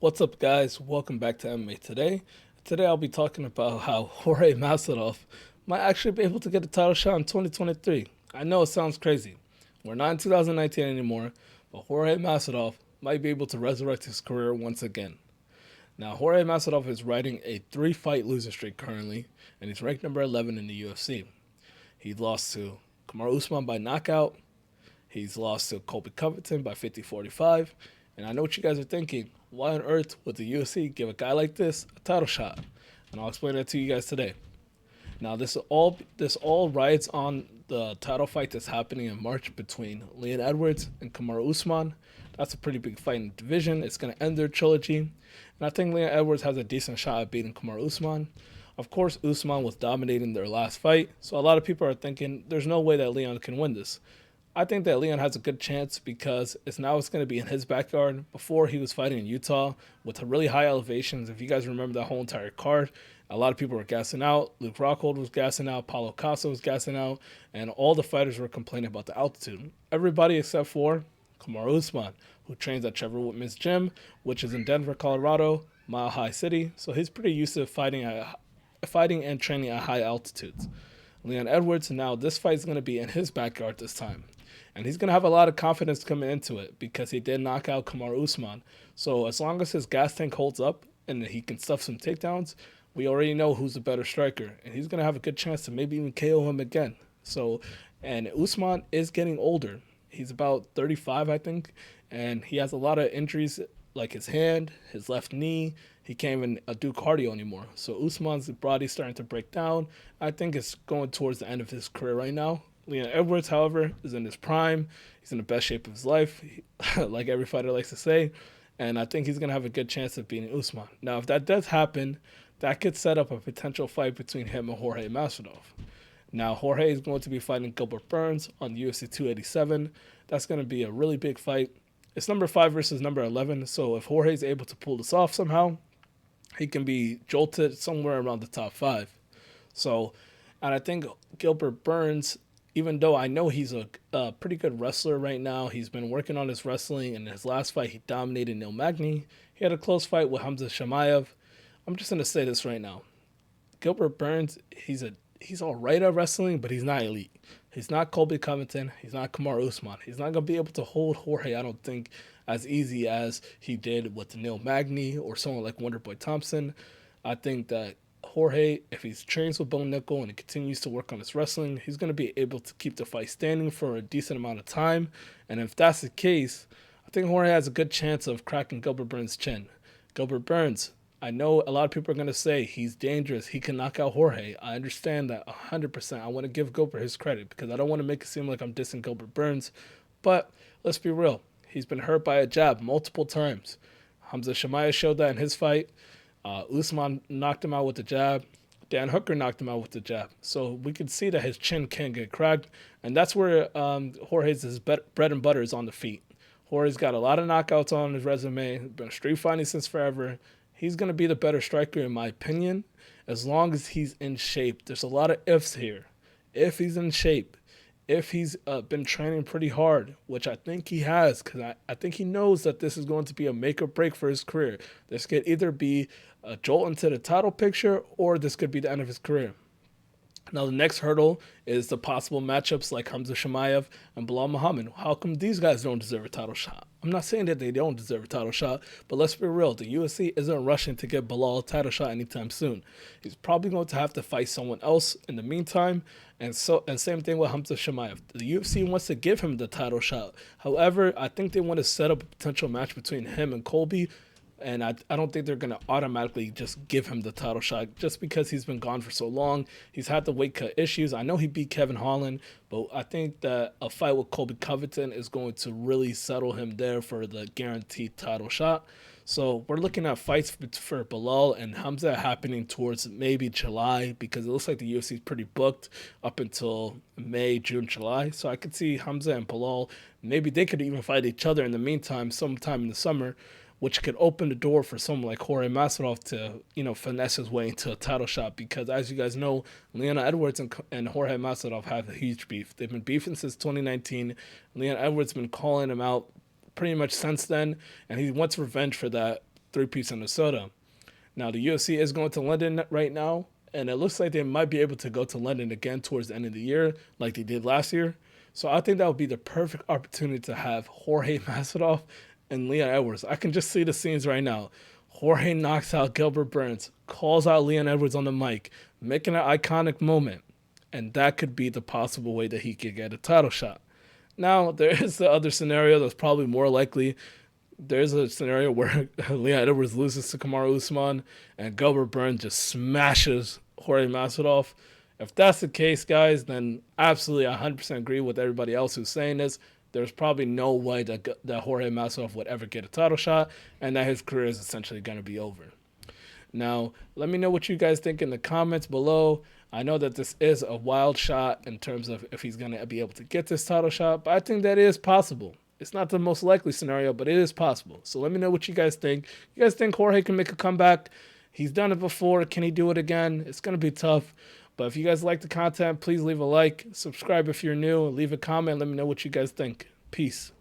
What's up, guys? Welcome back to MMA Today. Today, I'll be talking about how Jorge Masvidal might actually be able to get a title shot in 2023. I know it sounds crazy. We're not in 2019 anymore, but Jorge Masvidal might be able to resurrect his career once again. Now, Jorge Masvidal is riding a three-fight losing streak currently, and he's ranked number 11 in the UFC. He lost to Kamaru Usman by knockout. He's lost to Colby Covington by 50-45. And I know what you guys are thinking. Why on earth would the UFC give a guy like this a title shot? And I'll explain that to you guys today. Now, this all rides on the title fight that's happening in March between Leon Edwards and Kamaru Usman. That's a pretty big fight in the division. It's going to end their trilogy. And I think Leon Edwards has a decent shot at beating Kamaru Usman. Of course, Usman was dominating their last fight, so a lot of people are thinking there's no way that Leon can win this. I think that Leon has a good chance because it's going to be in his backyard. Before, he was fighting in Utah with really high elevations. If you guys remember that whole entire card, a lot of people were gassing out. Luke Rockhold was gassing out. Paulo Costa was gassing out. And all the fighters were complaining about the altitude. Everybody except for Kamaru Usman, who trains at Trevor Whitman's gym, which is in Denver, Colorado, Mile High City. So he's pretty used to fighting and training at high altitudes. Leon Edwards, now this fight is going to be in his backyard this time. And he's going to have a lot of confidence coming into it because he did knock out Kamaru Usman. So as long as his gas tank holds up and he can stuff some takedowns, we already know who's the better striker. And he's going to have a good chance to maybe even KO him again. And Usman is getting older. He's about 35, I think. And he has a lot of injuries like his hand, his left knee. He can't even do cardio anymore. So Usman's body's starting to break down. I think it's going towards the end of his career right now. Leon Edwards, however, is in his prime. He's in the best shape of his life, like every fighter likes to say. And I think he's going to have a good chance of beating Usman. Now, if that does happen, that could set up a potential fight between him and Jorge Masvidal. Now, Jorge is going to be fighting Gilbert Burns on UFC 287. That's going to be a really big fight. It's number 5 versus number 11. So if Jorge is able to pull this off somehow, he can be jolted somewhere around the top 5. And I think Gilbert Burns, even though I know he's a pretty good wrestler right now, he's been working on his wrestling. In his last fight, he dominated Neil Magny. He had a close fight with Hamza Shamaev. I'm just going to say this right now. Gilbert Burns, he's all right at wrestling, but he's not elite. He's not Colby Covington. He's not Kamaru Usman. He's not going to be able to hold Jorge, I don't think, as easy as he did with Neil Magny or someone like Wonderboy Thompson. I think that Jorge, if he trains with Bo Nickel and he continues to work on his wrestling, he's going to be able to keep the fight standing for a decent amount of time. And if that's the case, I think Jorge has a good chance of cracking Gilbert Burns' chin. Gilbert Burns, I know a lot of people are going to say he's dangerous. He can knock out Jorge. I understand that 100%. I want to give Gilbert his credit because I don't want to make it seem like I'm dissing Gilbert Burns. But let's be real. He's been hurt by a jab multiple times. Hamza Shamaev showed that in his fight. Usman knocked him out with the jab. Dan Hooker knocked him out with the jab. So we can see that his chin can get cracked. And that's where Jorge's bread and butter is on the feet. Jorge's got a lot of knockouts on his resume. Been street fighting since forever. He's going to be the better striker, in my opinion, as long as he's in shape. There's a lot of ifs here. If he's in shape, if he's been training pretty hard, which I think he has, because I think he knows that this is going to be a make or break for his career. This could either be a jolt into the title picture, or this could be the end of his career. Now, the next hurdle is the possible matchups like Hamza Shamaev and Bilal Muhammad. How come these guys don't deserve a title shot? I'm not saying that they don't deserve a title shot, but let's be real. The UFC isn't rushing to get Bilal a title shot anytime soon. He's probably going to have to fight someone else in the meantime. And same thing with Hamza Shamaev. The UFC wants to give him the title shot. However, I think they want to set up a potential match between him and Colby. And I don't think they're going to automatically just give him the title shot just because he's been gone for so long. He's had the weight cut issues. I know he beat Kevin Holland, but I think that a fight with Colby Covington is going to really settle him there for the guaranteed title shot. So we're looking at fights for Bilal and Hamza happening towards maybe July because it looks like the UFC is pretty booked up until May, June, July. So I could see Hamza and Bilal, maybe they could even fight each other in the meantime sometime in the summer, which could open the door for someone like Jorge Masvidal to, finesse his way into a title shot. Because as you guys know, Leon Edwards and Jorge Masvidal have a huge beef. They've been beefing since 2019. Leon Edwards been calling him out pretty much since then, and he wants revenge for that three-piece in the soda. Now, the UFC is going to London right now, and it looks like they might be able to go to London again towards the end of the year, like they did last year. So I think that would be the perfect opportunity to have Jorge Masvidal and Leon Edwards. I can just see the scenes right now. Jorge knocks out Gilbert Burns, calls out Leon Edwards on the mic, making an iconic moment. And that could be the possible way that he could get a title shot. Now, there is the other scenario that's probably more likely. There's a scenario where Leon Edwards loses to Kamaru Usman and Gilbert Burns just smashes Jorge Masvidal. If that's the case, guys, then absolutely 100% agree with everybody else who's saying this. There's probably no way that Jorge Masvidal would ever get a title shot and that his career is essentially going to be over. Now, let me know what you guys think in the comments below. I know that this is a wild shot in terms of if he's going to be able to get this title shot, but I think that is possible. It's not the most likely scenario, but it is possible. So let me know what you guys think. You guys think Jorge can make a comeback? He's done it before. Can he do it again? It's going to be tough. But if you guys like the content, please leave a like. Subscribe if you're new. Leave a comment. Let me know what you guys think. Peace.